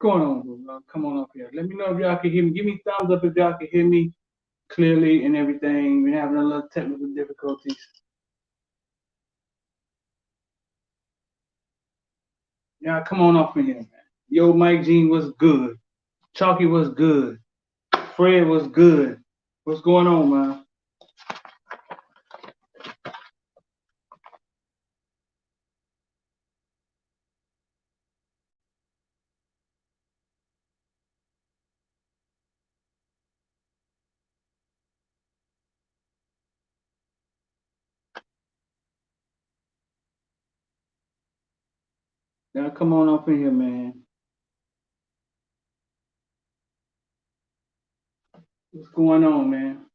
going on, bro? Come on up here. Let me know if y'all can hear me. Give me thumbs up if y'all can hear me clearly and everything. We're having a little technical difficulties. Y'all come on off in here, man. Yo, Mike Jean was good. Chalky was good. Fred was good. What's going on, man? Y'all come on up in here, man. What's going on, man?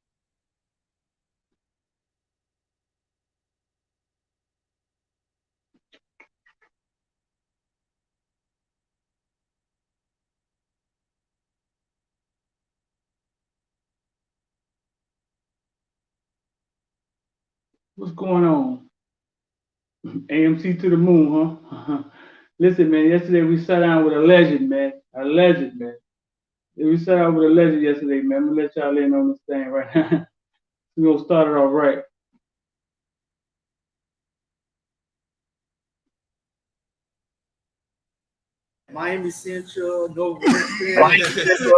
What's going on? AMC to the moon, huh? Listen, man, yesterday we sat down with a legend, man. A legend, man. We sat down with a legend yesterday, man. I'm gonna let y'all in on this thing right now. We're gonna start it off right. Miami Central, no Miami Central,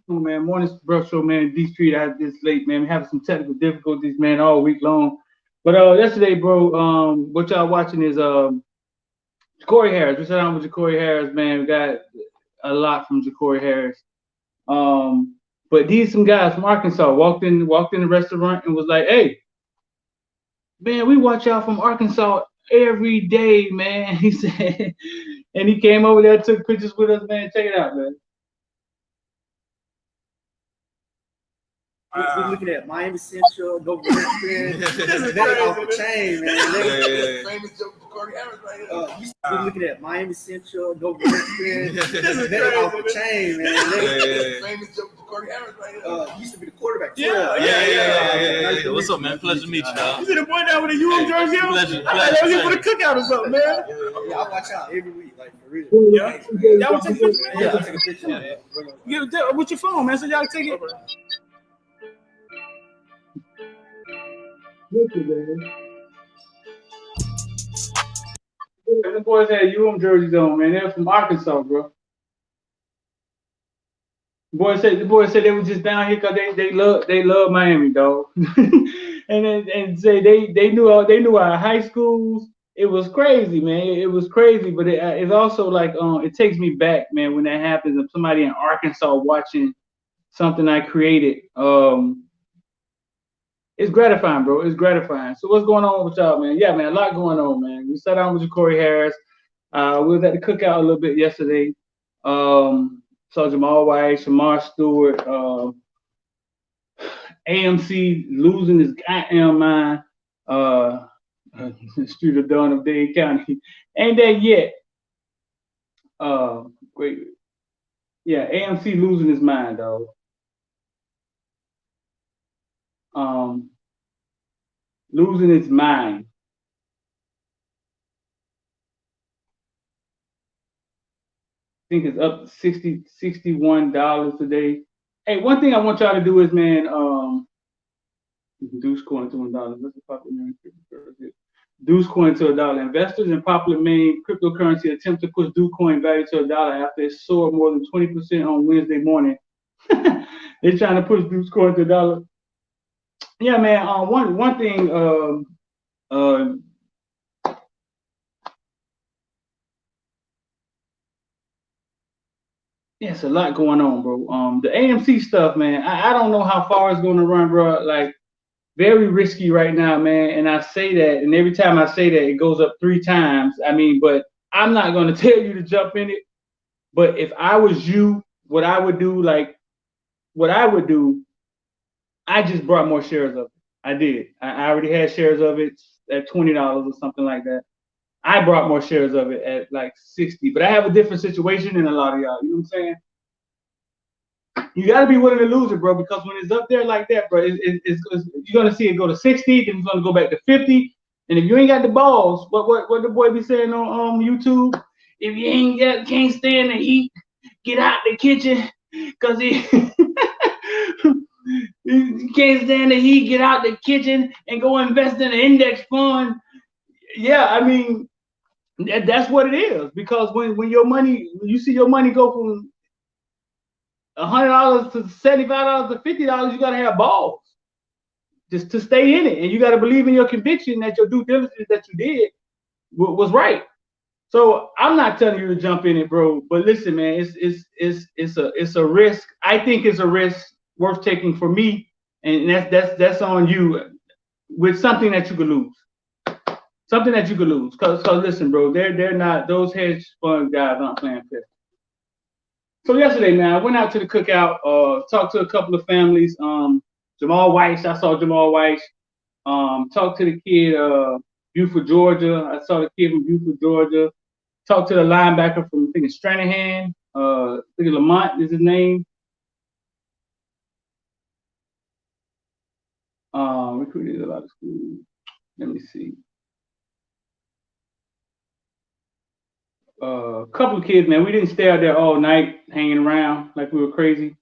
man, morning bro show, man. D Street out this late, man. We having some technical difficulties, man, all week long. But yesterday, bro, what y'all watching is Jacory Harris. We sat down with Jacory Harris, man. We got a lot from Jacory Harris. But these some guys from Arkansas walked in the restaurant and was like, "Hey, man, we watch y'all from Arkansas every day, man." He said, and he came over there, took pictures with us, man. Check it out, man. We're looking at Miami Central, no Brooklyn. That's off the chain, man. Famous Jacory Harris right here. We're looking at Miami Central, no Brooklyn. That's off the chain, man. Famous Jacory Harris right here. Used to be the quarterback. Yeah. What's up, man? Pleasure to meet you, dog. You see the boy down with a UM jersey on? Pleasure. I was here for the cookout or something, man. Yeah, I watch out every week, like for real. Yeah. Y'all want to take a picture? Yeah, I'll take a picture. Get it with your phone, man. So y'all take it. The boys had jerseys on, man. They're from Arkansas, bro. The boys said they were just down here because they love Miami, dog. and say they knew our high schools. It was crazy, man. It was crazy, but it's also like it takes me back, man, when that happens. If somebody in Arkansas watching something I created, it's gratifying, bro. It's gratifying. So what's going on with y'all, man? Yeah, man, a lot going on, man. We sat down with Jacory Harris. We was at the cookout a little bit yesterday. Saw Jamal White, Shamar Stewart, AMC losing his goddamn mind. Street of Dawn of Dade County. Ain't that yet? Great. Yeah, AMC losing his mind, dog. Losing its mind. I think it's up to $61 today. Hey, one thing I want y'all to do is, man, Deuce coin to $1. What's the popular name? Deuce coin to $1. Investors in popular main cryptocurrency attempt to push Deuce coin value to $1 after it soared more than 20% on Wednesday morning. They're trying to push Deuce coin to $1. Yeah, man. One thing. Yeah, it's a lot going on, bro. The AMC stuff, man. I don't know how far it's going to run, bro. Like, very risky right now, man. And I say that, and every time I say that, it goes up 3 times. I mean, but I'm not going to tell you to jump in it. But if I was you, what I would do, I just brought more shares of it. I did. I already had shares of it at $20 or something like that. I brought more shares of it at like 60, but I have a different situation than a lot of y'all. You know what I'm saying? You got to be willing to lose it, bro, because when it's up there like that, bro, you're going to see it go to 60, then it's going to go back to 50. And if you ain't got the balls, what the boy be saying on YouTube? If you can't stand the heat, get out the kitchen, cause he you can't stand the heat, get out the kitchen and go invest in an index fund. Yeah, I mean that's what it is. Because when you see your money go from $100 to $75 to $50, you gotta have balls just to stay in it, and you gotta believe in your conviction that your due diligence that you did was right. So I'm not telling you to jump in it, bro. But listen, man, it's a risk. I think it's a risk worth taking for me, and that's on you with something that you could lose. Something that you could lose. Cause listen, bro, they're not, those hedge fund guys aren't playing fair. So yesterday, man, I went out to the cookout, talked to a couple of families. Jamal Weiss, I saw Jamal Weiss. Talked to the kid, Buford, Georgia. I saw the kid from Buford, Georgia. Talked to the linebacker from, I think it's Stranahan. I think Lamont is his name. Recruited a lot of schools. Let me see. A couple of kids, man. We didn't stay out there all night hanging around like we were crazy.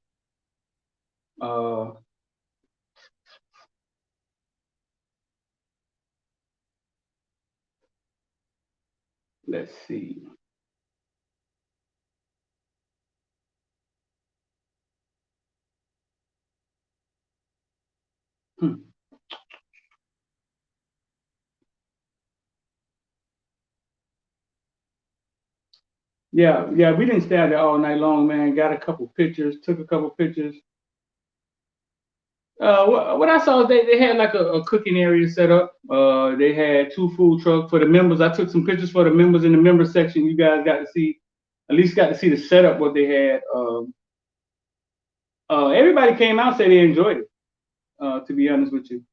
Let's see. Yeah, we didn't stay out there all night long, man. Got a couple pictures, took a couple pictures. What I saw is they had like a cooking area set up. They had 2 food trucks for the members. I took some pictures for the members in the member section. You guys got to see, at least got to see the setup, what they had. Everybody came out, said they enjoyed it, to be honest with you.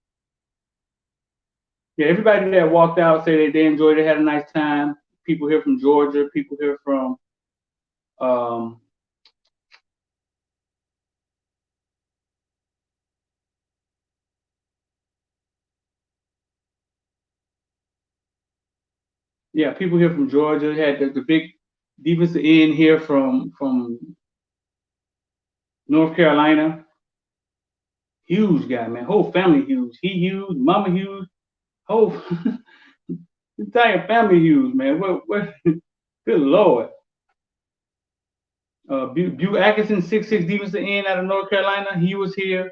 Yeah, everybody that walked out said they enjoyed it, had a nice time. People here from Georgia, people here from yeah, people here from Georgia. Had the big defensive end here from North Carolina. Huge guy, man. Whole family huge. He huge, mama huge. Whole entire family huge, man. What? Good Lord. Bew Atkinson, 6'6" defensive end out of North Carolina. He was here.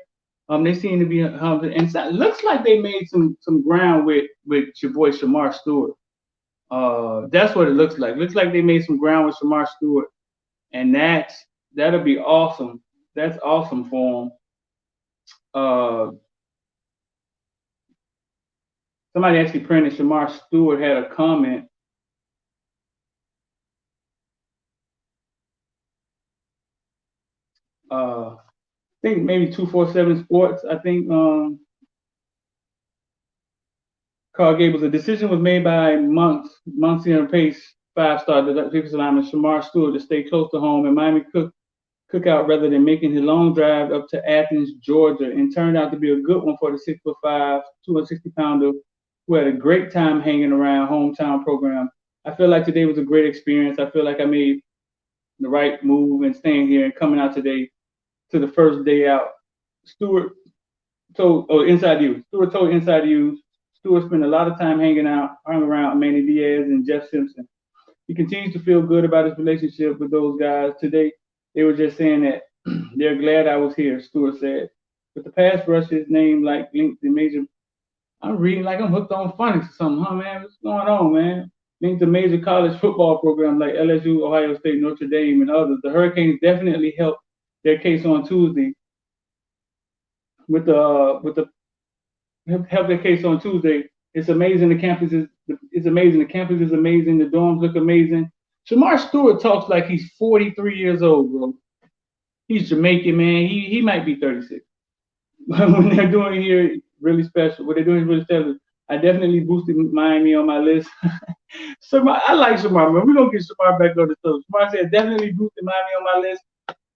They seem to be humble, and it looks like they made some ground with your boy Shamar Stewart. That's what it looks like. Looks like they made some ground with Shamar Stewart, and that'll be awesome. That's awesome for him. Somebody actually printed Shamar Stewart had a comment. I think maybe 247 Sports. I think Carl Gables. The decision was made by Monsignor Pace, 5-star defensive lineman Shamar Stewart, to stay close to home and Miami cookout rather than making his long drive up to Athens, Georgia, and turned out to be a good one for the 6'5", 260-pounder who had a great time hanging around hometown program. I feel like today was a great experience. I feel like I made the right move and staying here and coming out today to the first day out. Stewart told Inside News. Stewart spent a lot of time hung around Manny Diaz and Jeff Simpson. He continues to feel good about his relationship with those guys. Today, they were just saying that they're glad I was here, Stewart said. With the pass rush, his name like linked to major. I'm reading like I'm hooked on phonics or something, huh, man? What's going on, man? Linked to major college football programs like LSU, Ohio State, Notre Dame, and others. The Hurricanes definitely helped their case on Tuesday. Help their case on Tuesday. It's amazing. The campus is amazing. The campus is amazing. The dorms look amazing. Shamar Stewart talks like he's 43 years old, bro. He's Jamaican, man. He might be 36. When they're doing here really special, what they're doing is really special. I definitely boosted Miami on my list. Shamar, I like Shamar, man. We're gonna get Shamar back on the show. Shamar said definitely boosted Miami on my list.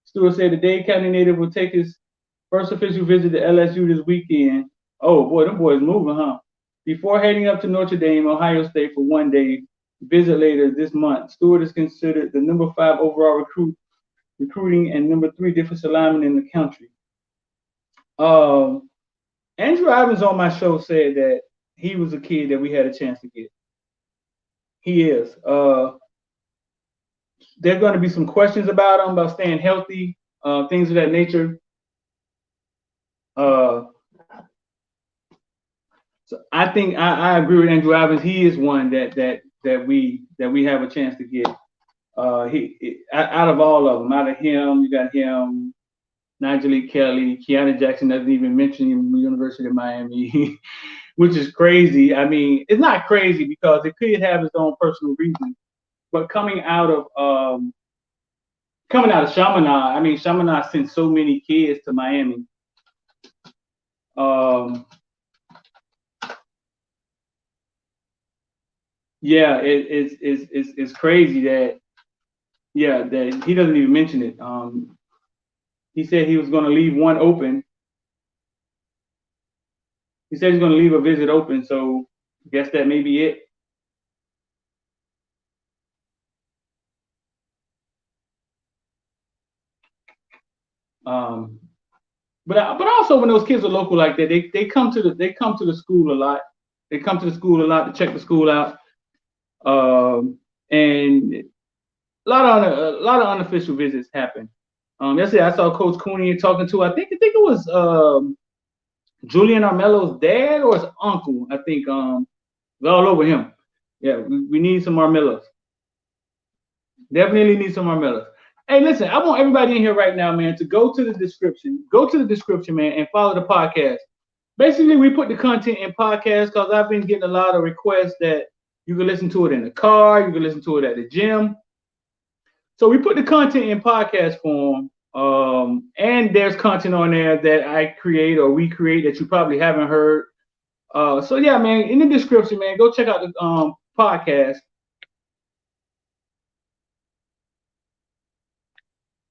Stewart said the Dade County native will take his first official visit to LSU this weekend. Oh boy, them boys moving, huh? Before heading up to Notre Dame, Ohio State for 1 day visit later this month, Stewart is considered the #5 overall recruiting and #3 defensive lineman in the country. Andrew Ivins on my show said that he was a kid that we had a chance to get. He is. There's going to be some questions about him, about staying healthy, things of that nature. So I think I agree with Andrew Ivins. He is one that we have a chance to get. He out of all of them, out of him, you got him, Nigel Kelly, Keanu Jackson doesn't even mention him, University of Miami, which is crazy. I mean, it's not crazy because it could have its own personal reasons. But coming out of Chaminade, I mean, Chaminade sent so many kids to Miami. Yeah, it's crazy that that he doesn't even mention it. He said he was going to leave one open. He said he's going to leave a visit open, so I guess that may be it. But also when those kids are local like that, they come to the school a lot. They come to the school a lot to check the school out. And a lot of unofficial visits happen. Yesterday I saw Coach Cooney talking to I think it was Julian Armello's dad or his uncle. I think all over him. Yeah, we need some Armellos. Definitely need some Armellos. Hey, listen, I want everybody in here right now, man, to go to the description. Go to the description, man, and follow the podcast. Basically, we put the content in podcast because I've been getting a lot of requests that you can listen to it in the car, you can listen to it at the gym. So we put the content in podcast form, and there's content on there that I create or we create that you probably haven't heard. So yeah, man, in the description, man, go check out the podcast.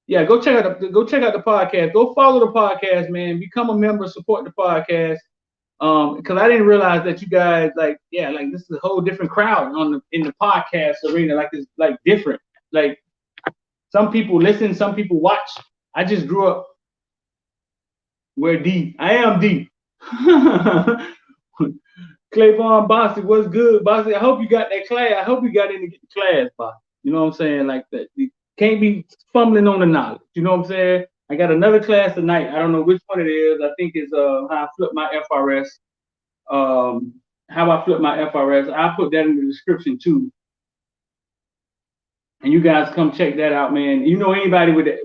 Yeah, go check out the podcast. Go follow the podcast, man. Become a member, support the podcast. Because I didn't realize that you guys like this is a whole different crowd in the podcast arena. Like it's like different. Like some people listen, some people watch. I just grew up where D. I am D. Clayvon Bossy, what's good, Bossy? I hope you got that class. I hope you got into class, Bossy. You know what I'm saying? Like that. You can't be fumbling on the knowledge. You know what I'm saying? I got another class tonight. I don't know which one it is. I think it's how I flip my FRS. How I flip my FRS. I'll put that in the description too. And you guys come check that out, man. You know anybody with the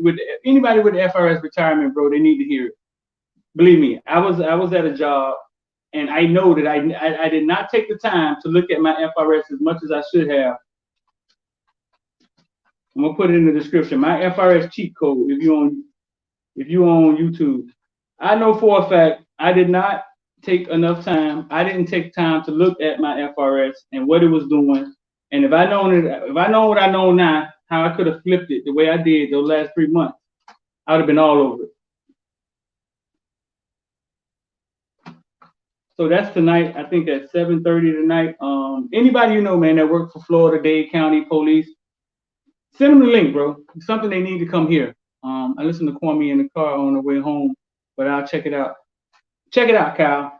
FRS retirement, bro, they need to hear it. Believe me, I was at a job, and I know that I did not take the time to look at my FRS as much as I should have. I'm gonna put it in the description. My FRS cheat code. If you on YouTube, I know for a fact I did not take enough time. I didn't take time to look at my FRS and what it was doing. And if I know what I know now, how I could have flipped it the way I did those last 3 months, I would have been all over it. So that's tonight. I think at 7:30 tonight. Anybody you know, man, that works for Florida-Dade County Police, send them the link, bro. It's something they need to come here. I listened to Kwame in the car on the way home, but I'll check it out. Check it out, Kyle.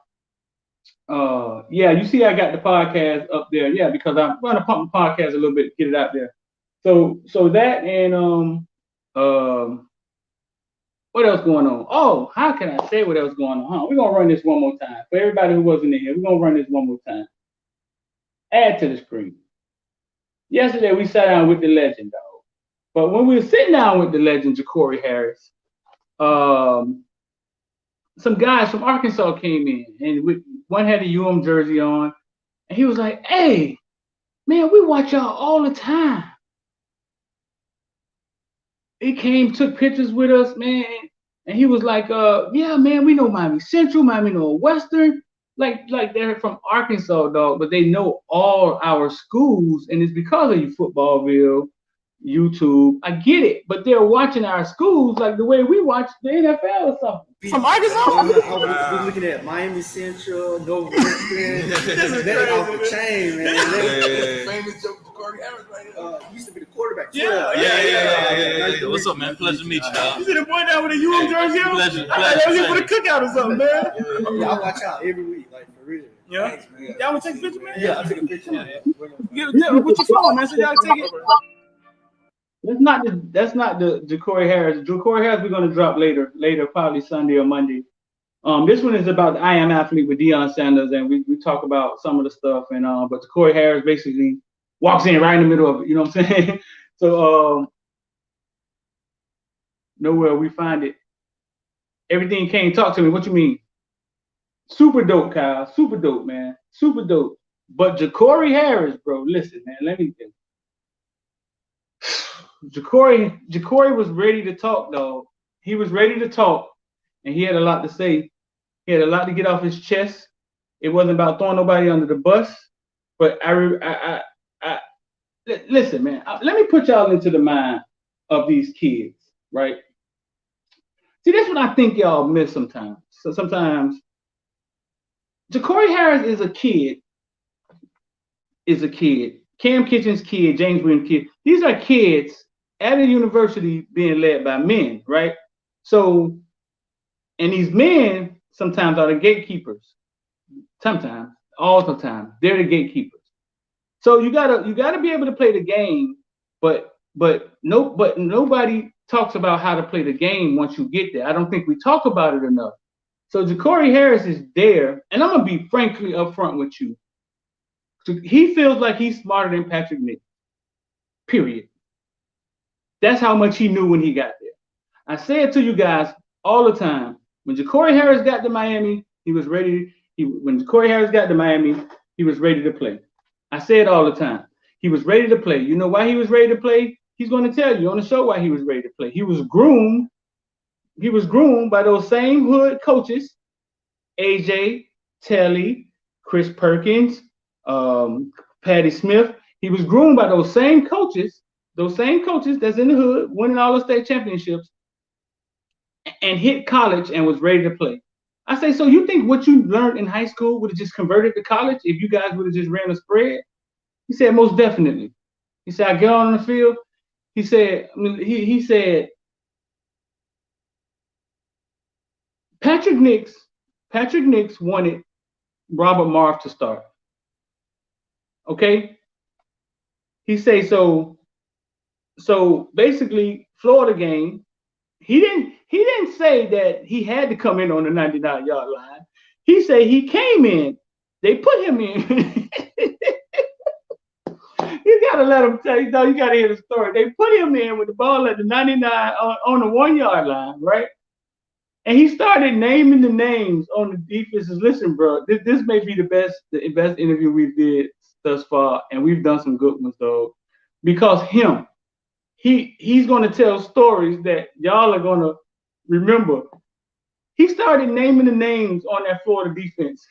Yeah, you see I got the podcast up there. Yeah, because I'm going to pump the podcast a little bit, get it out there. So that and what else going on? Oh, how can I say what else going on? We're going to run this one more time. For everybody who wasn't in here, we're going to run this one more time. Add to the screen. Yesterday, we sat down with the legend, dog. But when we were sitting down with the legend, Jacory Harris, some guys from Arkansas came in, and one had a jersey on, and he was like, "Hey, man, we watch y'all all the time." He came, took pictures with us, man, and he was like, "Yeah, man, we know Miami Central, Miami Northwestern, like they're from Arkansas, dog, but they know all our schools, and it's because of you, Footballville." YouTube. I get it, but they're watching our schools like the way we watch the NFL or something. From Arkansas? I was looking at Miami Central, Nova Richmond. That off the chain, man. Famous Jacory Harris right here. Used to be the quarterback. Yeah. What's up, man? Pleasure to meet you, dog. You see the boy down with a UM jersey on? Pleasure. I was here for the cookout or something, man. Yeah, I watch out every week, like for real. Yeah. Thanks, man. Y'all want to take a picture, man? Yeah, I took a picture. What's your phone, man? So y'all take it. That's not the Jacory Harris. Jacory Harris we're gonna drop later, probably Sunday or Monday. This one is about the I Am Athlete with Deion Sanders, and we talk about some of the stuff. And but Jacory Harris basically walks in right in the middle of it. You know what I'm saying? So nowhere we find it. Everything came talk to me. What you mean? Super dope, Kyle. Super dope, man. Super dope. But Jacory Harris, bro, listen, man. Let me think. Jacory was ready to talk, dog. He was ready to talk, and he had a lot to say. He had a lot to get off his chest. It wasn't about throwing nobody under the bus, but listen, man. Let me put y'all into the mind of these kids, right? See, that's what I think y'all miss sometimes. So sometimes Jacory Harris is a kid. Cam Kitchen's kid, James Williams' kid. These are kids at a university being led by men, right? So, and these men sometimes are the gatekeepers. Sometimes, all the time, they're the gatekeepers. So you gotta be able to play the game, but nobody talks about how to play the game once you get there. I don't think we talk about it enough. So Jacory Harris is there, and I'm gonna be frankly upfront with you. So he feels like he's smarter than Patrick Nick. Period. That's how much he knew when he got there. I say it to you guys all the time. When Jacory Harris got to Miami, he was ready. When Jacory Harris got to Miami, he was ready to play. I say it all the time. He was ready to play. You know why he was ready to play? He's going to tell you on the show why he was ready to play. He was groomed. He was groomed by those same hood coaches, AJ, Telly, Chris Perkins, Patty Smith. He was groomed by those same coaches that's in the hood, winning all the state championships, and hit college and was ready to play. I say, so you think what you learned in high school would have just converted to college if you guys would have just ran a spread? He said, most definitely. He said, I get on the field. He said, he said, Patrick Nix wanted Robert Marv to start. Okay? He say so basically Florida game, he didn't say that he had to come in on the 99-yard line. He said he came in. They put him in. You gotta let him tell you. No, you gotta hear the story. They put him in with the ball at the 99 on the 1-yard line, right? And he started naming the names on the defenses. Listen, bro, this may be the best interview we did thus far, and we've done some good ones though, because he's gonna tell stories that y'all are gonna remember. He started naming the names on that Florida defense.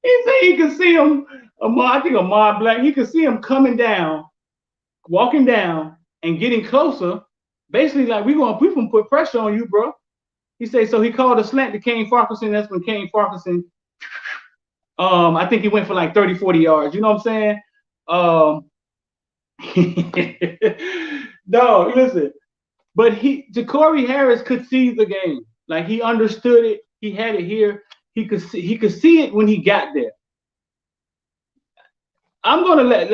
He said he could see him, I think Ahmad Black, he could see him coming down, walking down, and getting closer. Basically, like, we gonna put pressure on you, bro. He said, so he called a slant to Kane Farquharson. That's when Kane Farquharson, I think he went for like 30, 40 yards. You know what I'm saying? No, listen. But Jacory Harris could see the game. Like, he understood it. He had it here. He could see it when he got there. I'm gonna let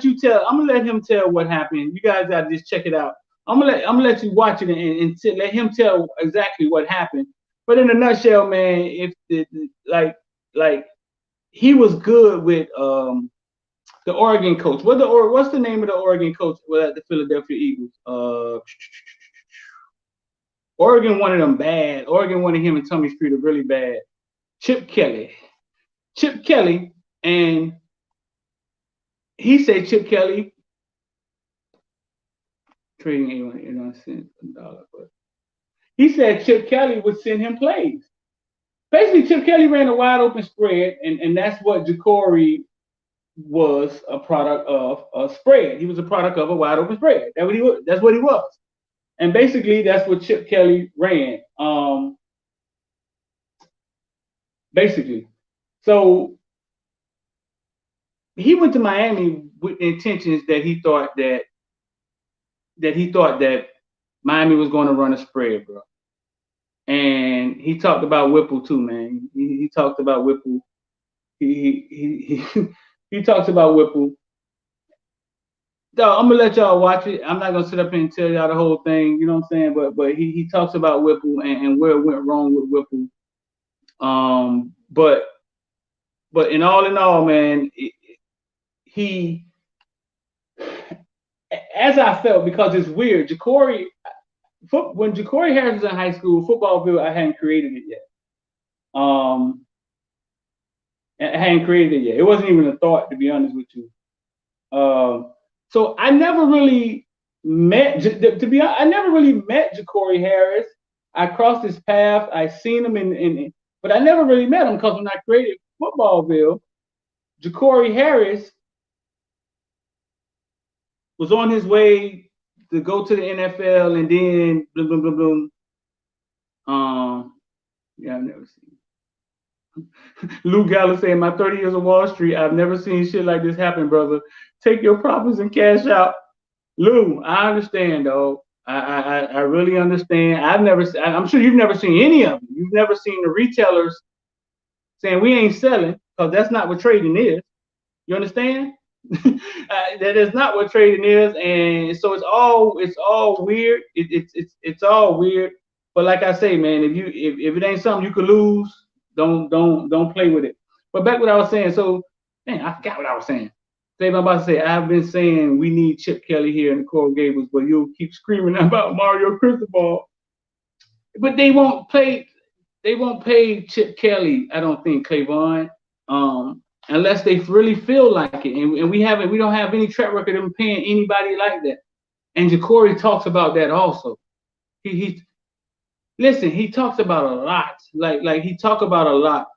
him tell what happened. You guys gotta just check it out. I'm gonna let you watch it and let him tell exactly what happened. But in a nutshell, man, like he was good with the Oregon coach. What's the name of the Oregon coach at the Philadelphia Eagles? Oregon wanted him bad. Oregon wanted him and Tommy Streeter really bad. Chip Kelly, and he said Chip Kelly trading $81 but he said Chip Kelly would send him plays. Basically, Chip Kelly ran a wide open spread, and that's what Jacory was a product of a spread. He was a product of a wide open spread. That's what he was. That's what he was. And basically, that's what Chip Kelly ran. Basically, so he went to Miami with intentions that he thought that Miami was going to run a spread, bro. And he talked about Whipple too, man. He talked about Whipple. He talks about Whipple. So I'm gonna let y'all watch it. I'm not gonna sit up here and tell y'all the whole thing, you know what I'm saying? But he talks about Whipple and where it went wrong with Whipple. But in all, man, he, as I felt, because it's weird. When Jacory Harris was in high school, Footballville, I hadn't created it yet. I hadn't created it yet. It wasn't even a thought, to be honest with you. So I never really met, I never really met Jacory Harris. I crossed his path. I seen him but I never really met him because when I created Footballville, Jacory Harris was on his way to go to the NFL, and then boom, boom, boom, boom. Yeah, I've never seen. Lou Gallo saying, "My 30 years of Wall Street, I've never seen shit like this happen, brother. Take your profits and cash out." Lou, I understand, though. I really understand. I'm sure you've never seen any of them. You've never seen the retailers saying we ain't selling, because that's not what trading is. You understand? That is not what trading is, and so it's all weird. It's all weird. But like I say, man, if it ain't something you could lose, don't play with it. But back what I was saying. So, man, I forgot what I was saying. I'm about to say, I've been saying we need Chip Kelly here in the Coral Gables, but you'll keep screaming about Mario Cristobal. But they won't pay Chip Kelly, I don't think, Clavon, unless they really feel like it. And we don't have any track record of paying anybody like that. And Jacory talks about that also. He talks about a lot. Like he talk about a lot.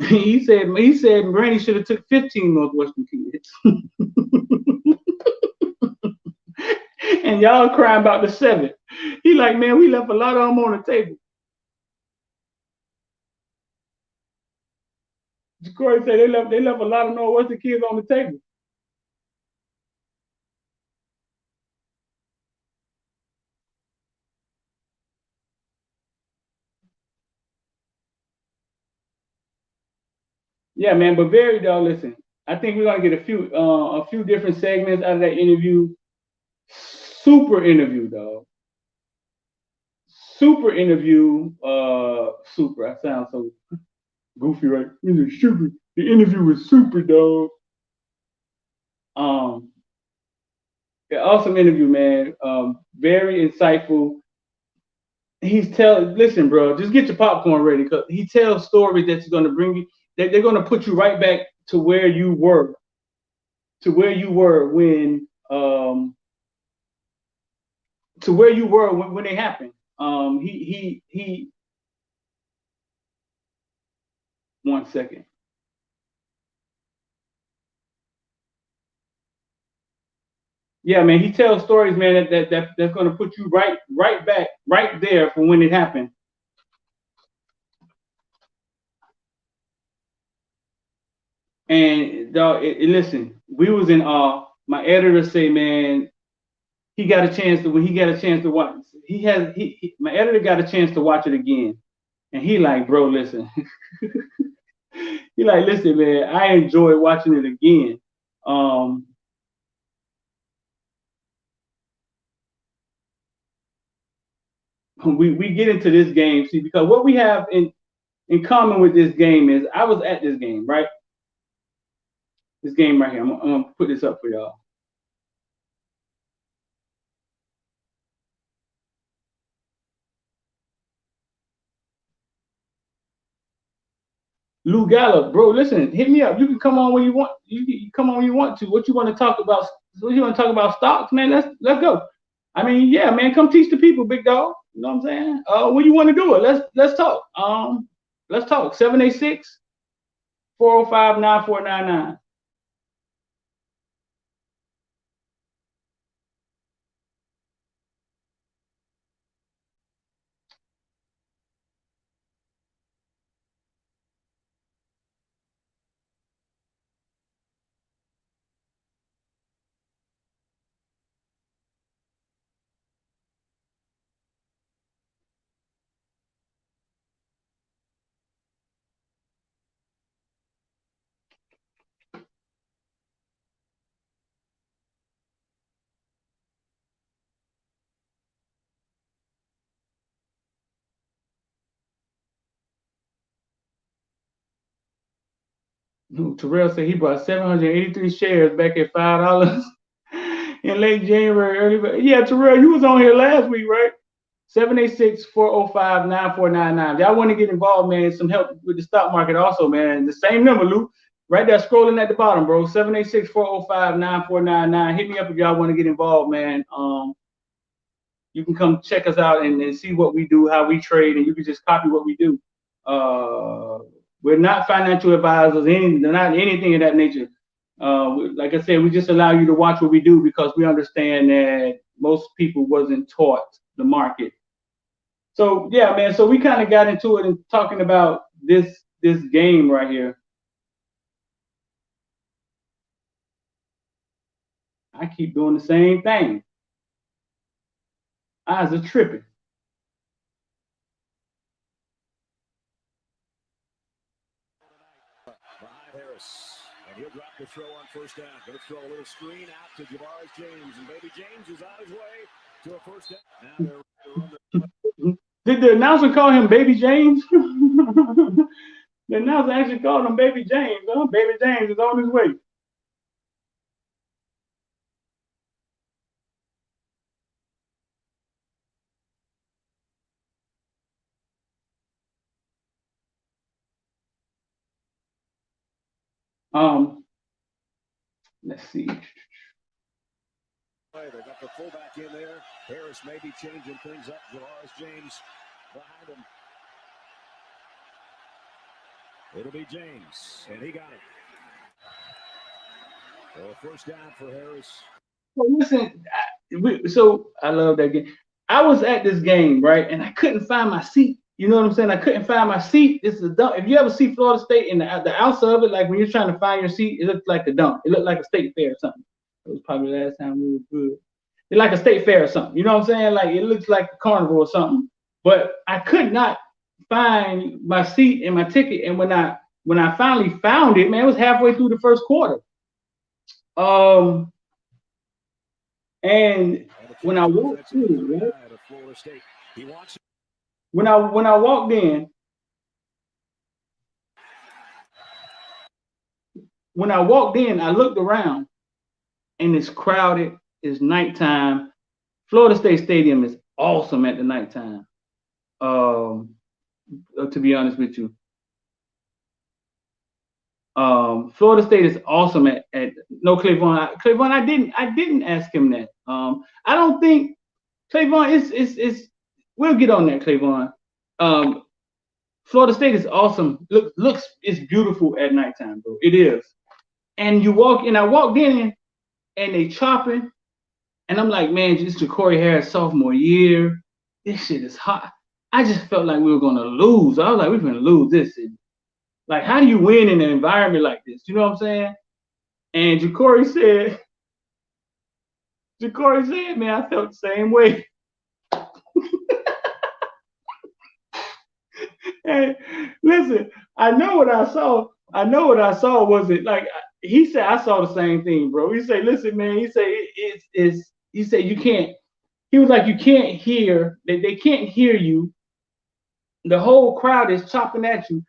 He said Granny should have took 15 Northwestern kids. And y'all crying about the 7. He like, man, we left a lot of them on the table. Jacory said they left a lot of Northwestern kids on the table. Yeah, man, but very though, listen, I think we're gonna get a few different segments out of that interview. Super interview, dog. Super interview. Super. I sound so goofy, right? Super. The interview was super, dog. Yeah, awesome interview, man. Very insightful. Listen, bro, just get your popcorn ready, because he tells stories that's gonna bring you. They're gonna put you right back to where you were. When they happened. He 1 second. Yeah, man, he tells stories, man, that's gonna put you right back, right there from when it happened. And dog, listen, we was in awe. My editor say, man, when he got a chance to watch. My editor got a chance to watch it again, and he like, bro, listen. He like, listen, man, I enjoy watching it again. We get into this game, see, because what we have in common with this game is I was at this game, right? This game right here. I'm gonna put this up for y'all. Lou Gallup, bro, listen, hit me up. You can come on when you want. You can come on when you want to. What you want to talk about? What you want to talk about? Stocks, man. Let's go. I mean, yeah, man, come teach the people, big dog. You know what I'm saying? When you want to do it, let's talk. Let's talk. 786 405-9499. Terrell said he bought 783 shares back at $5 in late January, early. Yeah, Terrell, you was on here last week, right? 786-405-9499. Y'all want to get involved, man? Some help with the stock market, also, man. The same number, Luke, right there, scrolling at the bottom, bro. 786-405-9499. Hit me up if y'all want to get involved, man. You can come check us out and see what we do, how we trade, and you can just copy what we do. We're not financial advisors, not anything of that nature. Like I said, we just allow you to watch what we do because we understand that most people wasn't taught the market. So yeah, man. So we kind of got into it and talking about this game right here. I keep doing the same thing. Eyes are tripping. Harris, and he'll drop the throw on first down. Going to throw a little screen out to Jacory James, and baby James is on his way to a first down. Now they're Did the announcer call him Baby James? The announcer actually called him Baby James. Huh? Baby James is on his way. Let's see. They got the fullback in there. Harris may be changing things up. Jacory James behind him. It'll be James, and he got it. So first down for Harris. Well, listen, so I love that game. I was at this game, right, and I couldn't find my seat. You know what I'm saying? I couldn't find my seat. This is a dump. If you ever see Florida State in the outside of it, like when you're trying to find your seat, it looked like a dump. It looked like a state fair or something. It was probably the last time we were good. It's like a state fair or something. You know what I'm saying? Like it looks like a carnival or something. But I could not find my seat and my ticket. And when I finally found it, man, it was halfway through the first quarter. And when I walked in, right? When I walked in, I looked around, and it's crowded. It's nighttime. Florida State Stadium is awesome at the nighttime. To be honest with you, Florida State is awesome at no Cleveland. I didn't ask him that. I don't think Cleveland is. We'll get on that, Cleveland. Florida State is awesome. Looks it's beautiful at nighttime, bro. It is. And I walked in, and they chopping, and I'm like, man, this is Jacory Harris sophomore year. This shit is hot. I just felt like we were gonna lose. I was like, we're gonna lose this. Like, how do you win in an environment like this? You know what I'm saying? And Jacory said, man, I felt the same way. And listen, I know what I saw wasn't like he said. I saw the same thing, bro. He said, listen, man. He said he said you can't. He was like, you can't hear. They can't hear you. The whole crowd is chopping at you.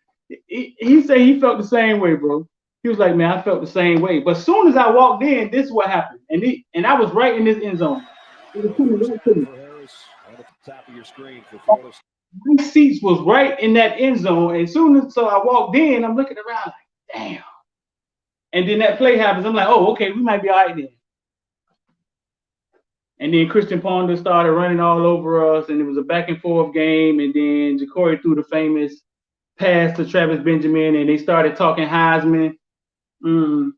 He said he felt the same way, bro. He was like, man, I felt the same way. But as soon as I walked in, this is what happened. And I was right in this end zone. It was coming right to me. Top of your screen for Florida. My seats was right in that end zone. And so I walked in, I'm looking around like, damn. And then that play happens. I'm like, oh, okay, we might be all right then. And then Christian Ponder started running all over us, and it was a back and forth game. And then Jacory threw the famous pass to Travis Benjamin, and they started talking Heisman. Man,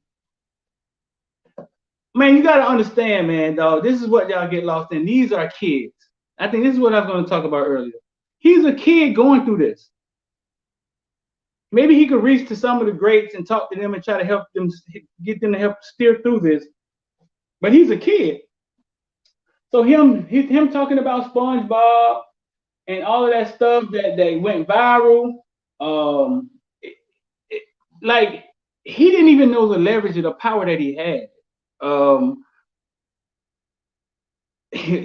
you gotta understand, man, dog. This is what y'all get lost in. These are kids. I think this is what I was going to talk about earlier. He's a kid going through this. Maybe he could reach to some of the greats and talk to them and try to help them, get them to help steer through this. But he's a kid. So him talking about SpongeBob and all of that stuff that went viral, like he didn't even know the leverage of the power that he had.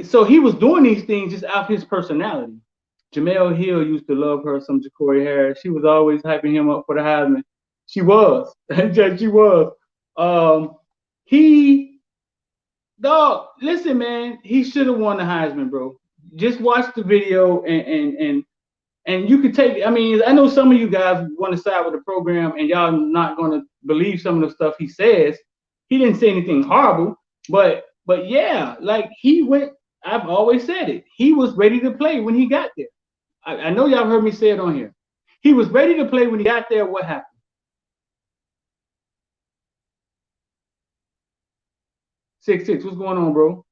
So he was doing these things just out of his personality. Jamel Hill used to love her some Jacory Harris. She was always hyping him up for the Heisman. She was. She was. Listen, man, he should have won the Heisman, bro. Just watch the video and you could take, I mean, I know some of you guys want to side with the program and y'all not going to believe some of the stuff he says. He didn't say anything horrible, but yeah, like he went, I've always said it. He was ready to play when he got there. I know y'all heard me say it on here. He was ready to play when he got there. What happened? Six, what's going on, bro?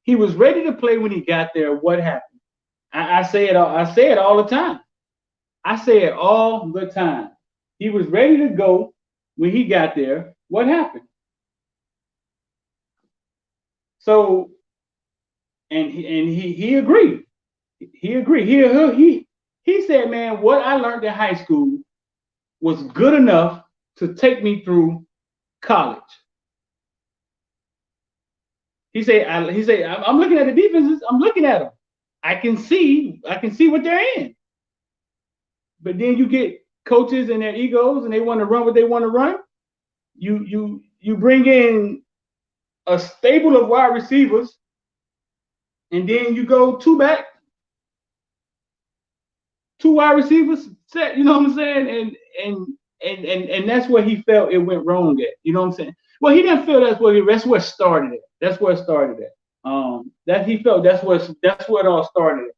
He was ready to play when he got there. What happened? I say it all the time. I say it all the time. He was ready to go when he got there. What happened? So, and he agreed. He agreed. He said, man, what I learned in high school was good enough to take me through college. He said, I'm looking at the defenses. I'm looking at them. I can see what they're in. But then you get coaches and their egos, and they want to run what they want to run. You bring in a stable of wide receivers, and then you go two wide receivers set. You know what I'm saying? And that's where he felt it went wrong at. You know what I'm saying? Well, he didn't feel that's where it started at. That's where it started at. That he felt that's where it all started at.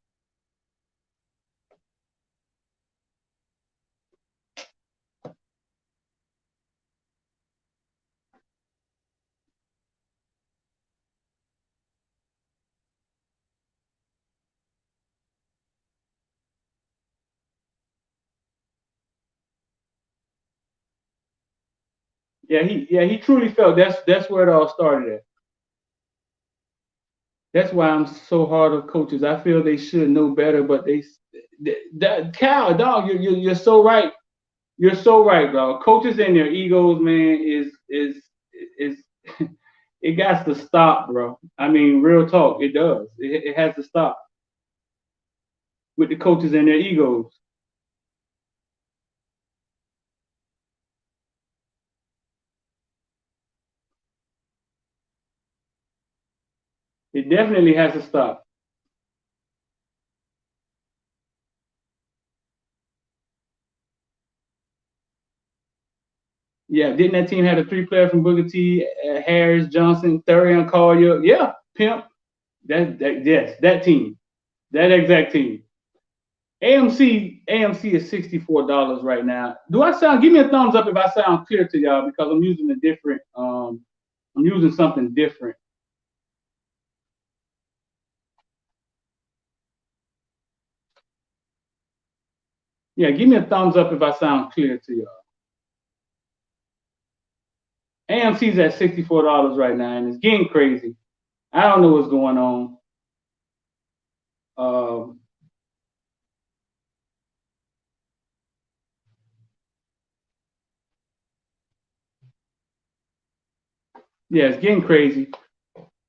Yeah, he truly felt that's where it all started at. That's why I'm so hard on coaches. I feel they should know better, but Cal, dog, you're so right. You're so right, dog. Coaches and their egos, man, is it got to stop, bro. I mean, real talk, it does. It has to stop with the coaches and their egos. It definitely has to stop. Yeah, didn't that team have a 3-player from Booker T, Harris, Johnson, Therion Collier? Yeah, pimp. Yes, that team, that exact team. AMC is $64 right now. Give me a thumbs up if I sound clear to y'all, because I'm using I'm using something different. Yeah, give me a thumbs up if I sound clear to y'all. AMC's at $64 right now, and it's getting crazy. I don't know what's going on. Yeah, it's getting crazy.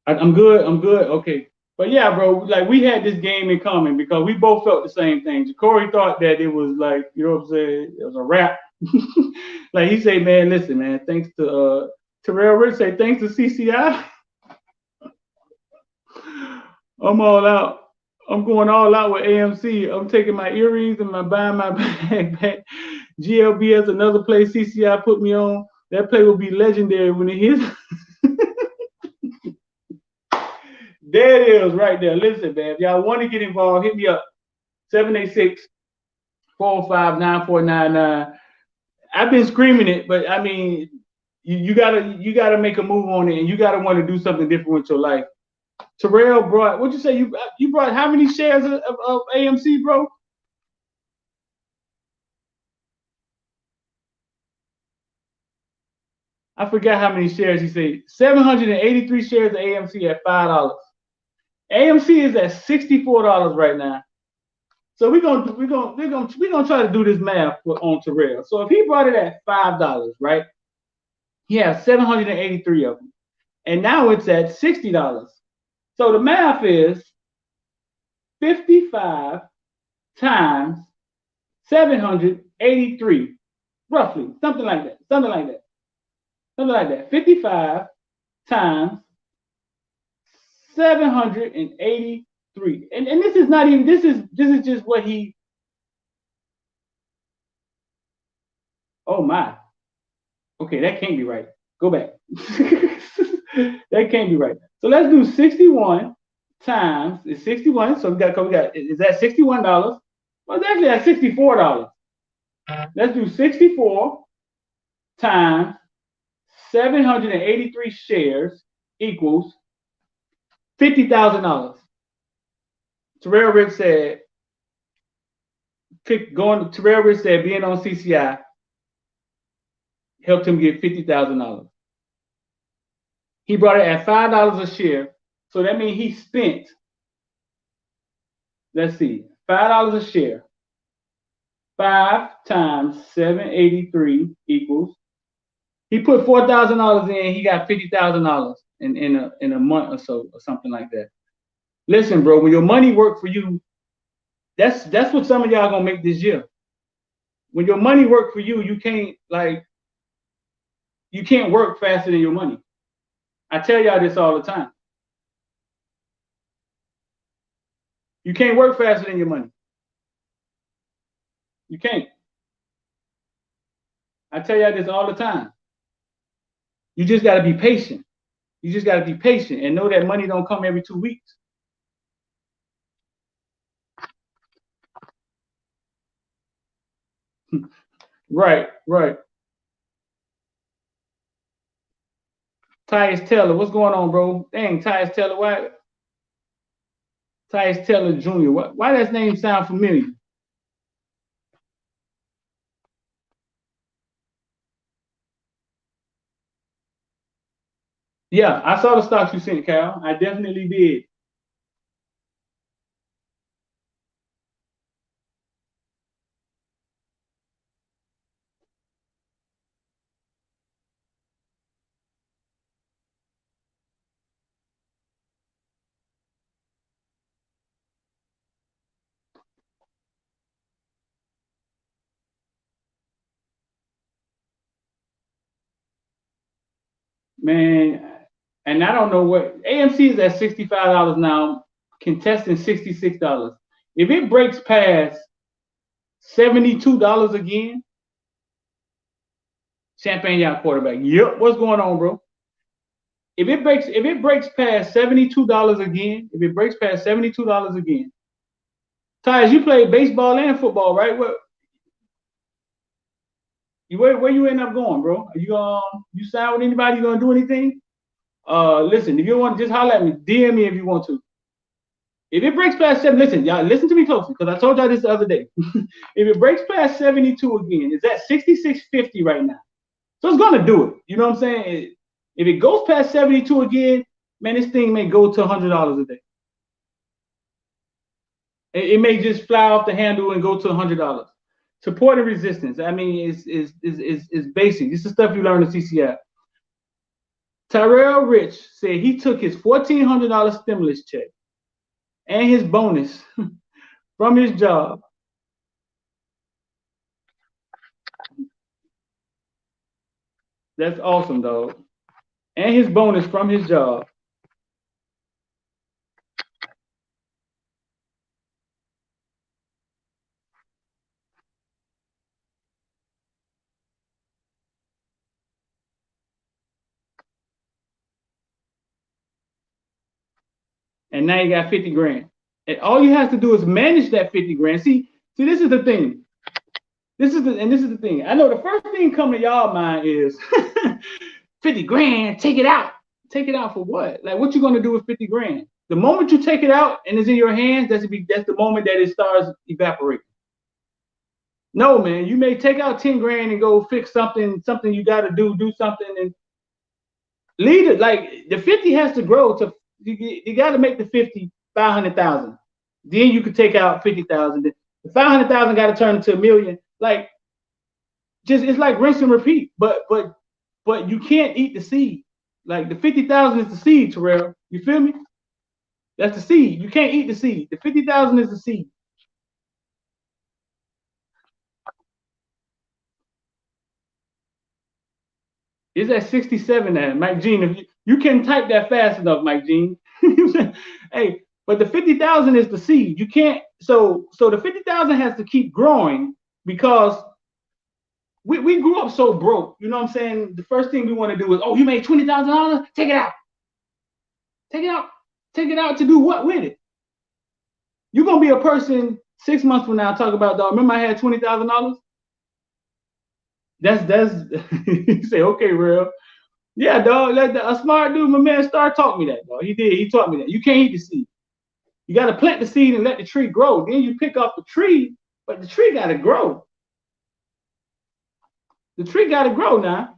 I'm good. Okay. But yeah, bro, like we had this game in common because we both felt the same thing. Jacory thought that it was like, you know what I'm saying, it was a wrap. Like he said, man, listen, man, thanks to Terrell Rich say thanks to CCI. I'm all out. I'm going all out with AMC. I'm taking my earrings and buying my bag back. GLB is another play CCI put me on. That play will be legendary when it hits. There it is right there. Listen, man. If y'all want to get involved, hit me up. 786-405-9499. I've been screaming it, but I mean, you gotta make a move on it, and you gotta want to do something different with your life. Terrell brought, what'd you say? You brought how many shares of AMC, bro? I forgot how many shares he said. 783 shares of AMC at $5. AMC is at $64 right now. So we're gonna try to do this math on Terrell. So if he brought it at $5, right? He has 783 of them, and now it's at $60. So the math is 55 times 783, roughly, something like that. 55 times 783. And this is not even, this is just what he, oh my. Okay, that can't be right. Go back. That can't be right. So let's do 61 times, it's 61, so we got, is that $61? Well, it's actually at $64. Let's do 64 times 783 shares equals $50,000. Terrell Rich said, Terrell Rich said being on CCI helped him get $50,000. He brought it at $5 a share. So that means he spent, let's see, $5 a share. 5 times 783 equals, he put $4,000 in, he got $50,000 in a month or so, or something like that. Listen, bro, when your money work for you, that's what some of y'all gonna make this year. When your money work for you, you can't work faster than your money. I tell y'all this all the time. You can't work faster than your money. You can't. I tell y'all this all the time. You just gotta be patient. You just gotta be patient and know that money don't come every 2 weeks. Right. Tyus Taylor, what's going on, bro? Dang, Tyus Taylor, why? Tyus Taylor Jr., why does that name sound familiar? Yeah, I saw the stocks you sent, Cal. I definitely did. Man, and I don't know what AMC is at $65 now, contesting $66. If it breaks past $72 again, Champagne Yacht quarterback. Yep, what's going on, bro? If it breaks past $72 again, Tyus, you played baseball and football, right? Where you end up going, bro? Are you sign with anybody? You gonna do anything? Listen, if you want, just holler at me. DM me if you want to. If it breaks past seven, listen, y'all, listen to me closely, because I told y'all this the other day. If it breaks past 72 again, it's at 66.50 right now. So it's gonna do it. You know what I'm saying? If it goes past 72 again, man, this thing may go to $100 a day. It may just fly off the handle and go to $100. Support and resistance. I mean, it's basic. This is stuff you learn in CCI. Tyrell Rich said he took his $1,400 stimulus check and his bonus from his job. That's awesome, dog. And his bonus from his job. and now you got 50 grand. And all you have to do is manage that 50 grand. See, this is the thing. This is the thing. I know the first thing coming to y'all mind is 50 grand, take it out. Take it out for what? Like, what you gonna do with 50 grand? The moment you take it out and it's in your hands, that's the moment that it starts evaporating. No, man, you may take out 10 grand and go fix something you gotta do something and leave it. Like the 50 has to grow to you gotta make the 50 500,000. Then you can take out 50,000. The 500,000 gotta turn into $1 million. Like it's like rinse and repeat. But you can't eat the seed. Like the 50,000 is the seed, Terrell. You feel me? That's the seed. You can't eat the seed. The 50,000 is the seed. It's at 67 now, Mike Jean. If you can type that fast enough, Mike Jean. Hey, but the 50,000 is the seed. You can't. So the 50,000 has to keep growing because we grew up so broke. You know what I'm saying? The first thing we want to do is, oh, you made $20,000. Take it out. Take it out. Take it out to do what with it? You're gonna be a person 6 months from now talk about, dog. Remember I had $20,000. That's you say, okay, real. Yeah, dog. A smart dude, my man Star taught me that, dog. He did. He taught me that. You can't eat the seed. You got to plant the seed and let the tree grow. Then you pick off the tree, but the tree got to grow. The tree got to grow now.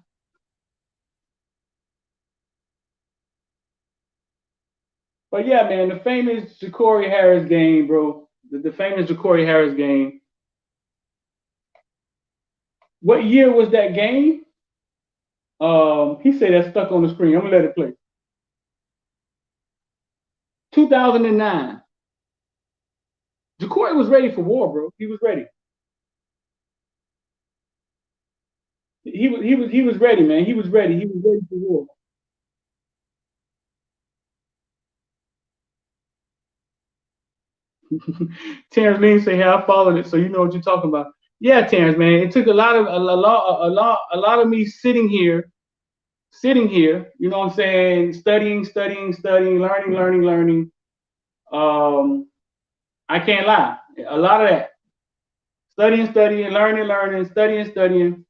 But yeah, man, the famous Jacory Harris game, bro. The famous Jacory Harris game. What year was that game? He said that's stuck on the screen. I'm gonna let it play. 2009. Jacory was ready for war, bro. He was ready. He was ready, man. He was ready. He was ready for war. Terrence Lean say, "Hey, I followed it, so you know what you're talking about." Yeah, Terrence, man. It took a lot of me sitting here. You know what I'm saying? Studying, learning. I can't lie. A lot of that. Studying, learning, studying.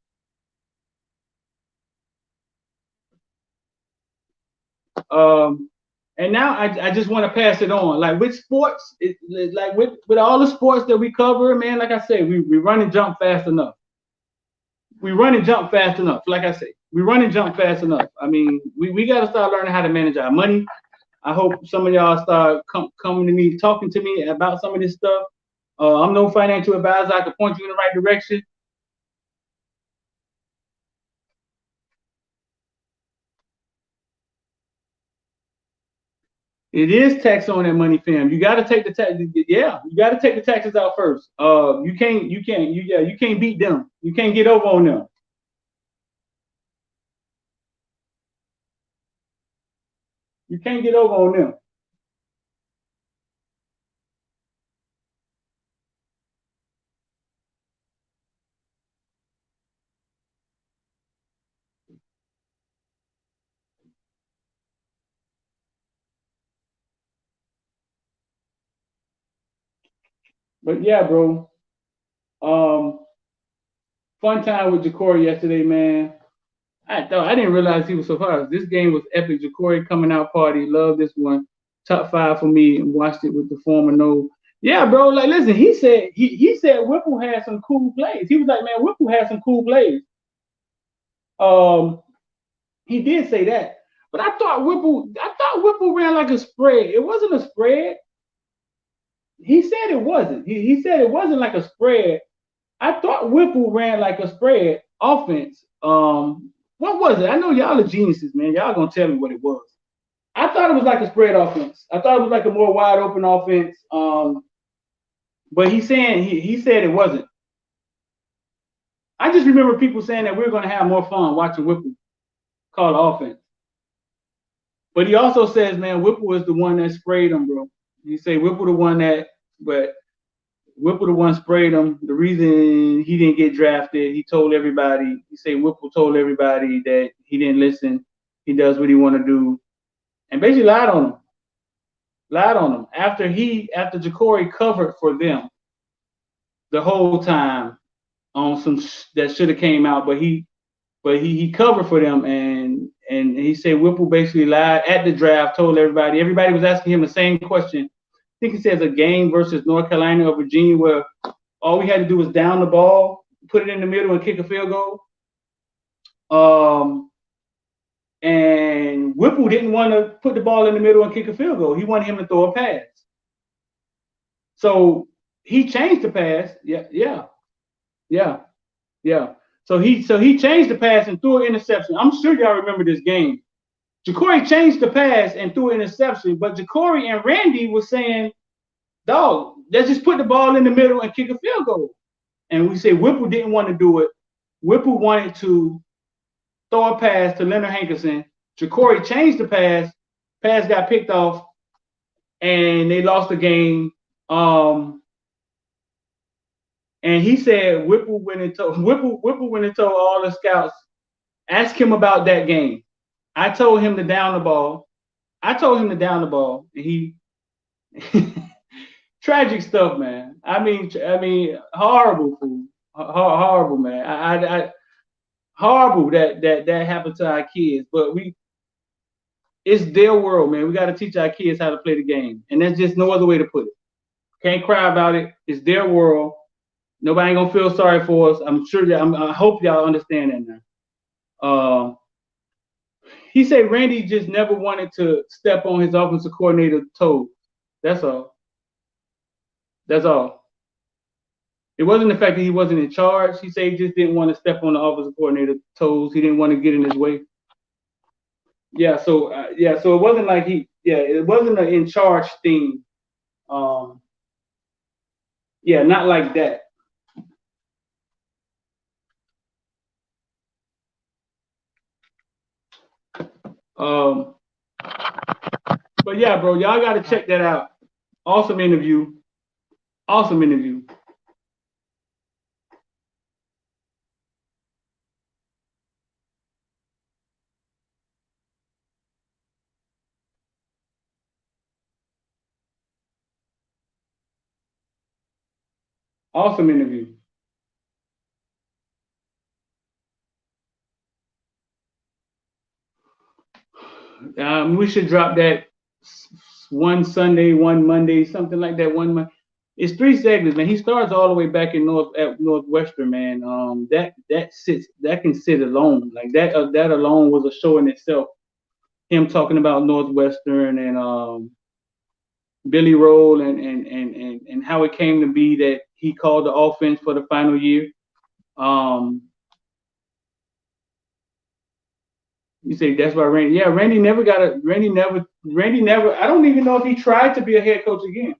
And now I just want to pass it on. Like with sports, like with all the sports that we cover, man, like I say, we run and jump fast enough. We run and jump fast enough. Like I say, we run and jump fast enough. I mean, we got to start learning how to manage our money. I hope some of y'all start coming to me, talking to me about some of this stuff. I'm no financial advisor. I can point you in the right direction. It is tax on that money, fam. You got to take the tax. Yeah, you got to take the taxes out first. You can't beat them. You can't get over on them. You can't get over on them. But yeah, bro. Fun time with Jacory yesterday, man. I didn't realize he was so far. This game was epic. Jacory coming out party. Love this one. Top 5 for me, and watched it with the former no. Yeah, bro. Like, listen, he said Whipple had some cool plays. He was like, man, Whipple had some cool plays. He did say that, but I thought Whipple ran like a spread. It wasn't a spread. He said it wasn't. He said it wasn't like a spread. I thought Whipple ran like a spread offense. What was it? I know y'all are geniuses, man. Y'all gonna tell me what it was. I thought it was like a spread offense. I thought it was like a more wide open offense. But he said it wasn't. I just remember people saying that we're gonna have more fun watching Whipple call offense. But he also says, man, Whipple was the one that sprayed him, bro. He say Whipple the one sprayed him. The reason he didn't get drafted, he told everybody. He say Whipple told everybody that he didn't listen. He does what he want to do, and basically lied on him. Lied on him after Jacory covered for them the whole time on some that should have came out, but he covered for them, and he said Whipple basically lied at the draft, told everybody was asking him the same question. I think he says a game versus North Carolina or Virginia where all we had to do was down the ball, put it in the middle, and kick a field goal. And Whipple didn't want to put the ball in the middle and kick a field goal. He wanted him to throw a pass. So he changed the pass. Yeah. So he changed the pass and threw an interception. I'm sure y'all remember this game. Jacory changed the pass and threw an interception, but Jacory and Randy was saying, dog, let's just put the ball in the middle and kick a field goal. And we say Whipple didn't want to do it. Whipple wanted to throw a pass to Leonard Hankerson. Jacory changed the pass. Pass got picked off, and they lost the game. And he said Whipple went and told all the scouts, ask him about that game. I told him to down the ball. And he tragic stuff, man. I mean, horrible, fool. Horrible, man. Horrible that happened to our kids, but it's their world, man. We got to teach our kids how to play the game, and that's just no other way to put it. Can't cry about it. It's their world. Nobody ain't gonna feel sorry for us. I'm sure that. I hope y'all understand that now. He said Randy just never wanted to step on his offensive coordinator's toes. That's all. It wasn't the fact that he wasn't in charge. He said he just didn't want to step on the offensive coordinator's toes. He didn't want to get in his way. So it wasn't like it wasn't an in charge thing. Not like that. But yeah, bro, y'all got to check that out. Awesome interview. Awesome interview. We should drop that one Sunday, one Monday, something like that. It's 3 segments, man. He starts all the way back in Northwestern, man. That can sit alone. Like that alone was a show in itself. Him talking about Northwestern and Billy Roll and how it came to be that he called the offense for the final year. You say that's why Randy. Yeah, Randy never. I don't even know if he tried to be a head coach again.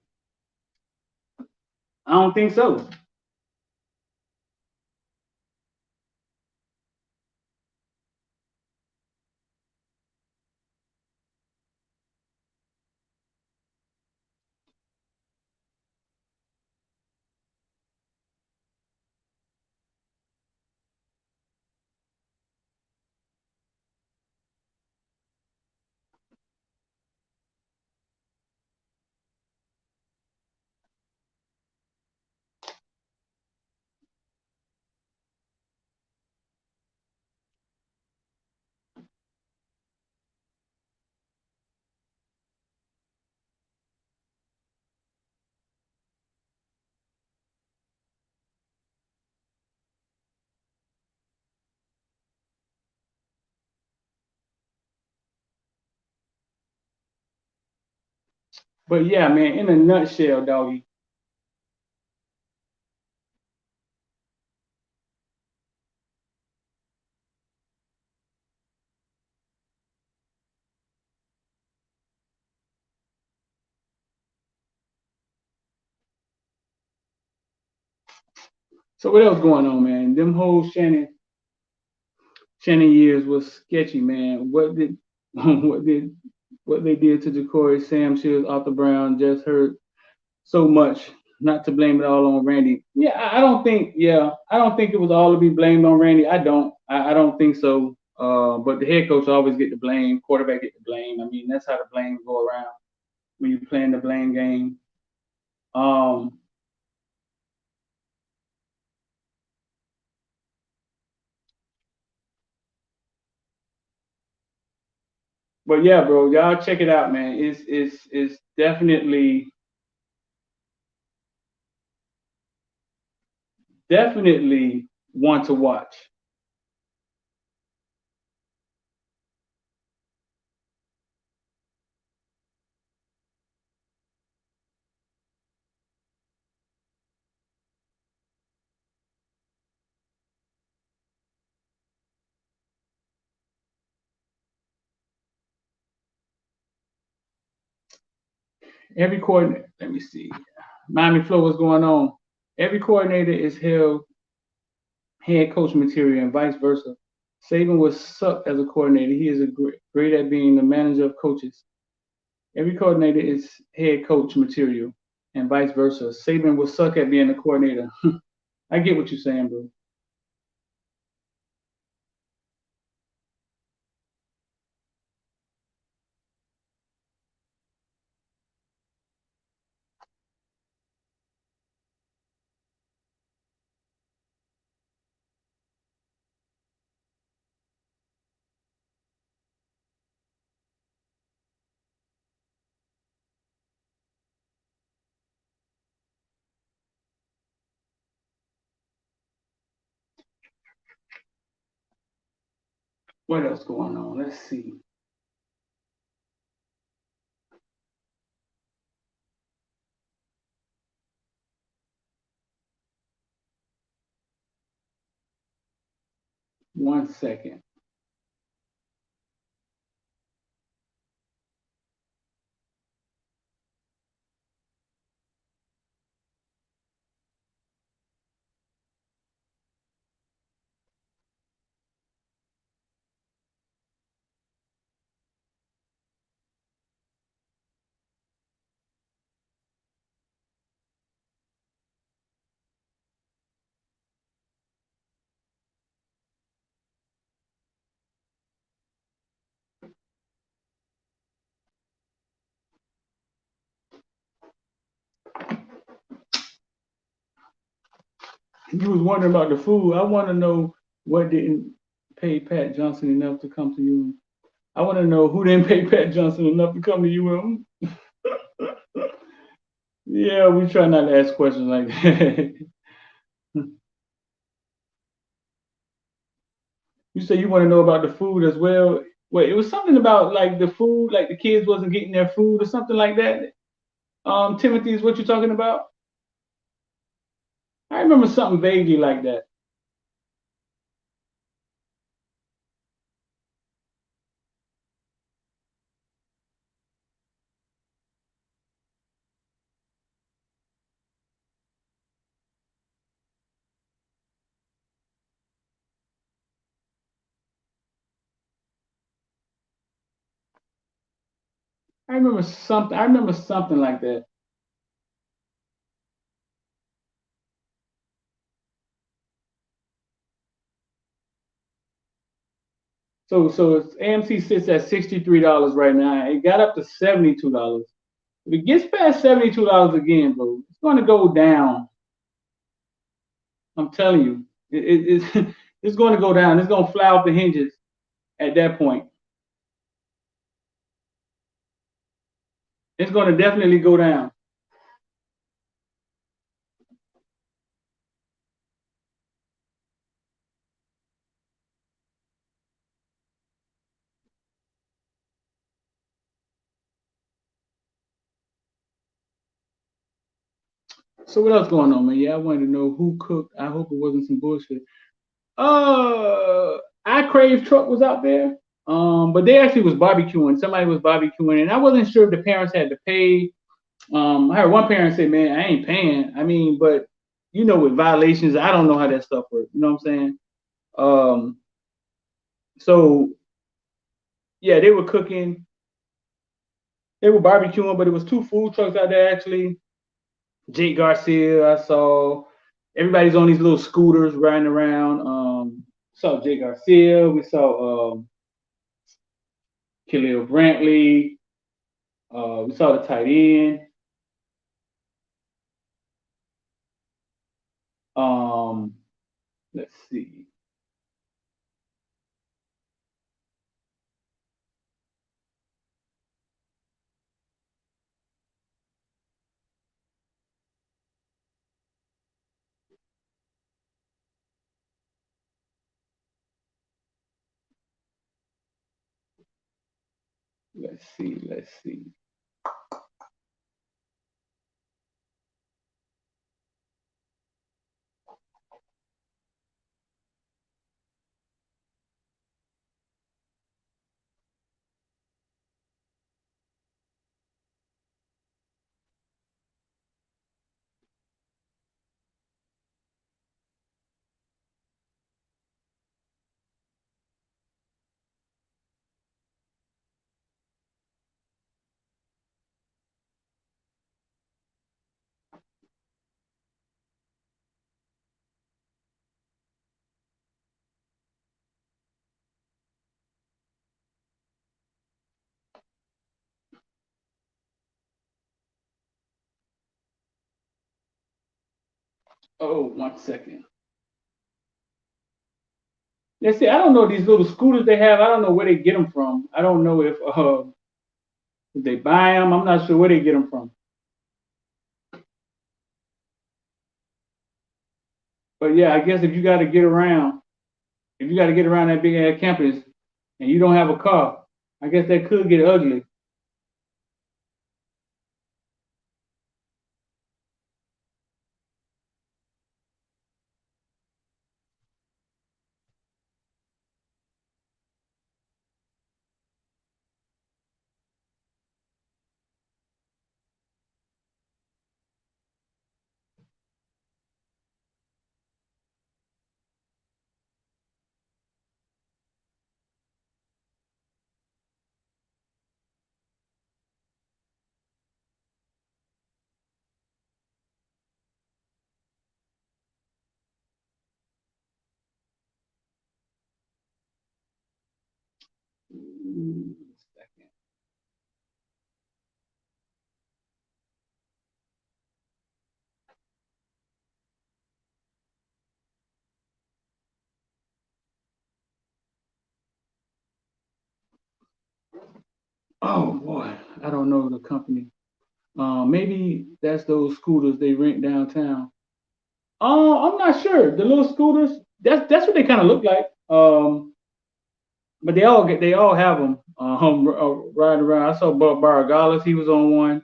I don't think so. But yeah, man, in a nutshell, doggy. So what else going on, man? Them whole Shannon years was sketchy, man. What they did to Jacory, Sam Shields, Arthur Brown just hurt so much. Not to blame it all on Randy. Yeah, I don't think it was all to be blamed on Randy. I don't think so. But the head coach always get the blame, quarterback get the blame. I mean, that's how the blame go around. when you're playing the blame game. But yeah, bro, y'all check it out, man. It's definitely one to watch. Every coordinator, let me see. Miami Flow, what's going on? Every coordinator is held head coach material and vice versa. Saban was suck as a coordinator. He is great at being the manager of coaches. Every coordinator is head coach material and vice versa. Saban will suck at being a coordinator. I get what you're saying, bro. What else going on? Let's see. One second. You was wondering about the food. I want to know what didn't pay Pat Johnson enough to come to you. I want to know who didn't pay Pat Johnson enough to come to you. Yeah, we try not to ask questions like that. You say you want to know about the food as well. Wait, it was something about like the food, like the kids wasn't getting their food or something like that. Timothy is what you're talking about. I remember something vaguely like that. I remember something. I remember something like that. So it's AMC sits at $63 right now. It got up to $72. If it gets past $72 again, bro, it's going to go down. I'm telling you, it's it's going to go down. It's going to fly off the hinges at that point. It's going to definitely go down. So what else going on, man? Yeah, I wanted to know who cooked. I hope it wasn't some bullshit. I Crave truck was out there. But they actually was barbecuing. Somebody was barbecuing, and I wasn't sure if the parents had to pay. I heard one parent say, "Man, I ain't paying." I mean, but you know, with violations, I don't know how that stuff works. You know what I'm saying? Um, so yeah, they were cooking. They were barbecuing, but it was two food trucks out there actually. Jake Garcia, I saw. Everybody's on these little scooters riding around. Saw Jake Garcia. We saw Khalil Brantley. We saw the tight end. Let's see. Let's see. Let's see. Oh, 1 second. Let's see. I don't know these little scooters they have. I don't know where they get them from. I don't know if they buy them. I'm not sure where they get them from. But yeah, I guess if you got to get around, if you got to get around that big ass campus and you don't have a car, I guess that could get ugly. Oh boy, I don't know the company. Maybe that's those scooters they rent downtown. I'm not sure. The little scooters, that's what they kind of look like. But they all have them riding around. I saw Baragalis, he was on one.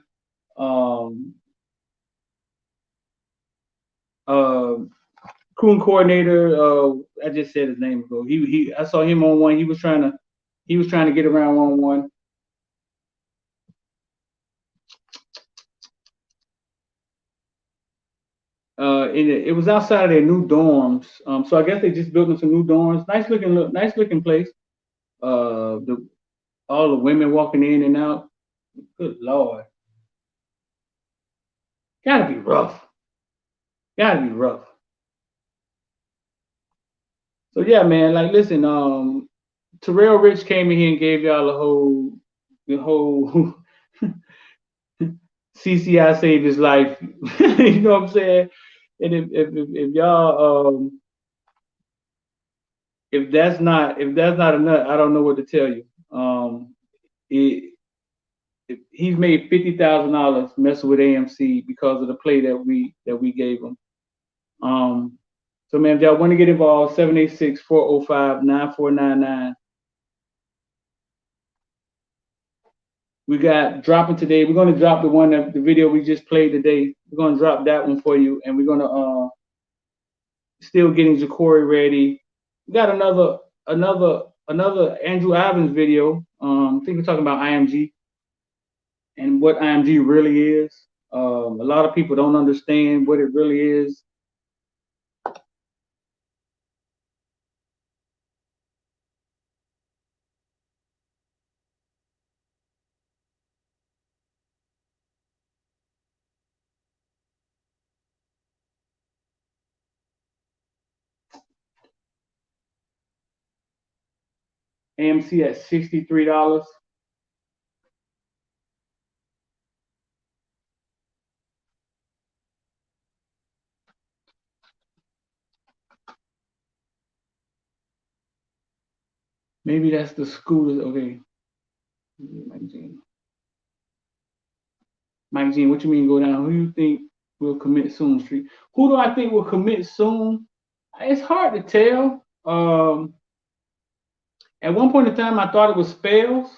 Um, uh, Coon coordinator, I just said his name ago. I saw him on one. He was trying to get around on one. It was outside of their new dorms. So I guess they just built them some new dorms. Nice looking place. The all the women walking in and out. Good lord, gotta be rough. Gotta be rough. So yeah, man. Like, listen. Terrell Rich came in here and gave y'all the whole CCI saved his life. You know what I'm saying? And if y'all if that's not enough, I don't know what to tell you. It, he's made $50,000 messing with AMC because of the play that we gave him. So man, if y'all want to get involved, 786-405-9499. We got dropping today. We're gonna drop the video we just played today. We're gonna drop that one for you, and we're gonna still getting Jacory ready. We got another Andrew Evans video. I think we're talking about IMG and what IMG really is. A lot of people don't understand what it really is. AMC at $63. Maybe that's the school. Okay. Mike Jean, what you mean go down? Who you think will commit soon, Street? Who do I think will commit soon? It's hard to tell. At one point in time, I thought it was Spells.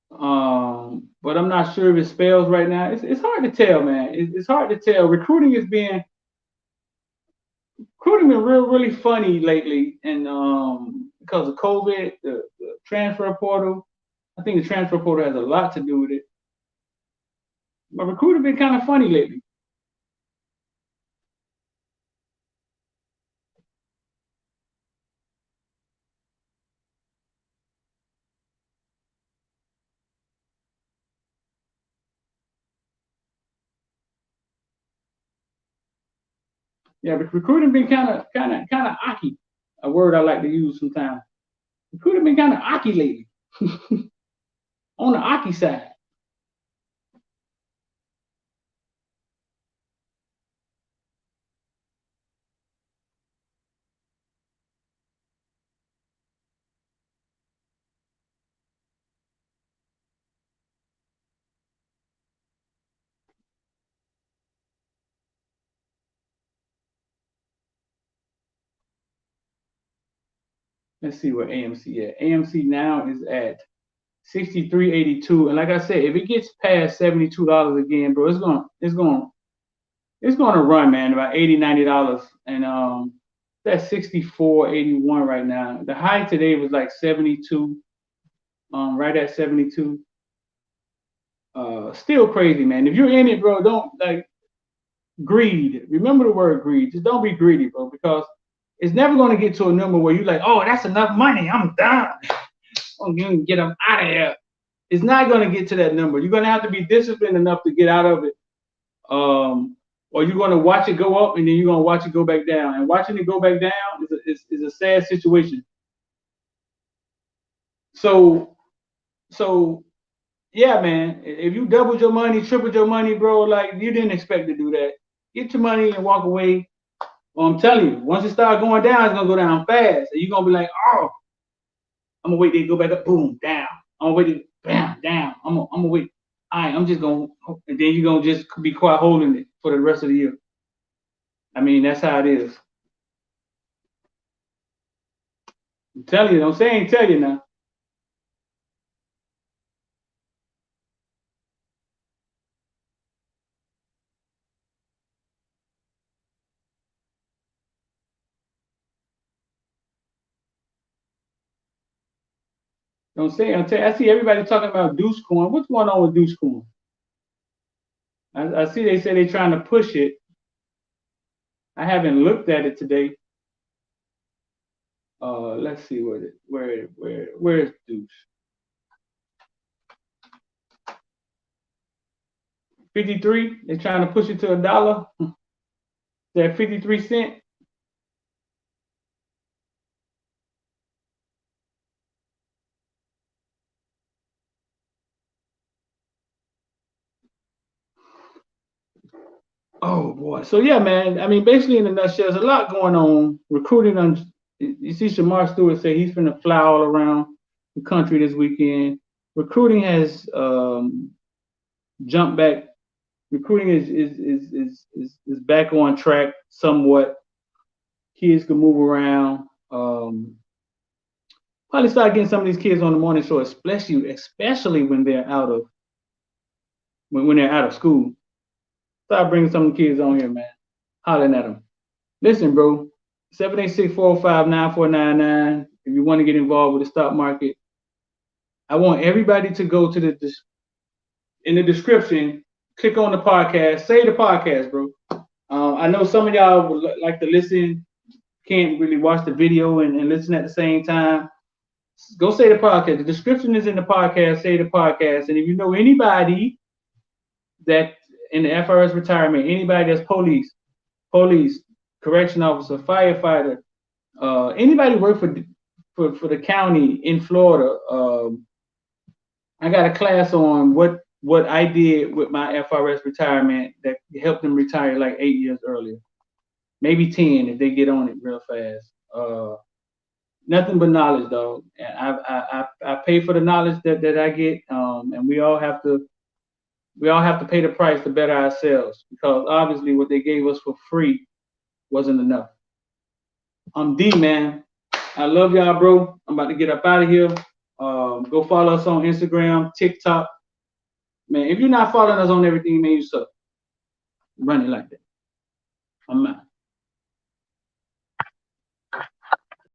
But I'm not sure if it's Spells right now. It's hard to tell, man. It's hard to tell. Recruiting been really funny lately, and because of COVID, the transfer portal. I think the transfer portal has a lot to do with it. But recruiting been kind of funny lately. Yeah, but recruiting been kind of aki. A word I like to use sometimes. Recruiting been kind of aki lately. On the aki side. Let's see where AMC at. AMC now is at 63.82, and like I said, if it gets past $72 again, bro, it's gonna run, man, about $80-$90, and that's 64.81 right now. The high today was like 72, right at 72. Still crazy, man. If you're in it, bro, don't greed. Remember the word greed. Just don't be greedy, bro, because it's never going to get to a number where you're like, oh, that's enough money. I'm done. I'm going to get them out of here. It's not going to get to that number. You're going to have to be disciplined enough to get out of it. Or you're going to watch it go up and then you're going to watch it go back down. And watching it go back down is a sad situation. So, yeah, man, if you doubled your money, tripled your money, bro, like you didn't expect to do that. Get your money and walk away. Well, I'm telling you, once it starts going down, it's gonna go down fast. And you're gonna be like, oh, I'm gonna wait till it go back up, boom, down. I'm gonna wait till bam, down. I'm gonna wait. All right, I'm just gonna, and then you're gonna just be quiet holding it for the rest of the year. I mean, that's how it is. I'm telling you, don't say I ain't tell you now. Don't say I'm telling you. I see everybody talking about Deuce Coin. What's going on with Deuce Coin? I see they say they're trying to push it. I haven't looked at it today. Let's see where is Deuce? 53. They're trying to push it to $1. They're 53 cents. Oh boy. So yeah, man. I mean, basically in a nutshell, there's a lot going on. Recruiting on. You see, Shamar Stewart say he's finna fly all around the country this weekend. Recruiting has jumped back. Recruiting is back on track somewhat. Kids can move around. Probably start getting some of these kids on the morning show, especially when they're out of when they're out of school. Start bringing some of the kids on here, man. Hollering at them. Listen, bro. 786-405-9499. If you want to get involved with the stock market, I want everybody to go to in the description. Click on the podcast. Say the podcast, bro. I know some of y'all would like to listen, can't really watch the video and listen at the same time. Go say the podcast. The description is in the podcast. Say the podcast. And if you know anybody that in the FRS retirement, anybody that's police, correction officer, firefighter, anybody work for the county in Florida, I got a class on what I did with my FRS retirement that helped them retire like 8 years earlier, maybe 10 if they get on it real fast. Nothing but knowledge, dog. And I pay for the knowledge that I get, and we all have to pay the price to better ourselves, because obviously what they gave us for free wasn't enough. I'm D, man. I love y'all, bro. I'm about to get up out of here. Go follow us on Instagram, TikTok. Man, if you're not following us on everything, man, you suck. Run it like that. I'm out.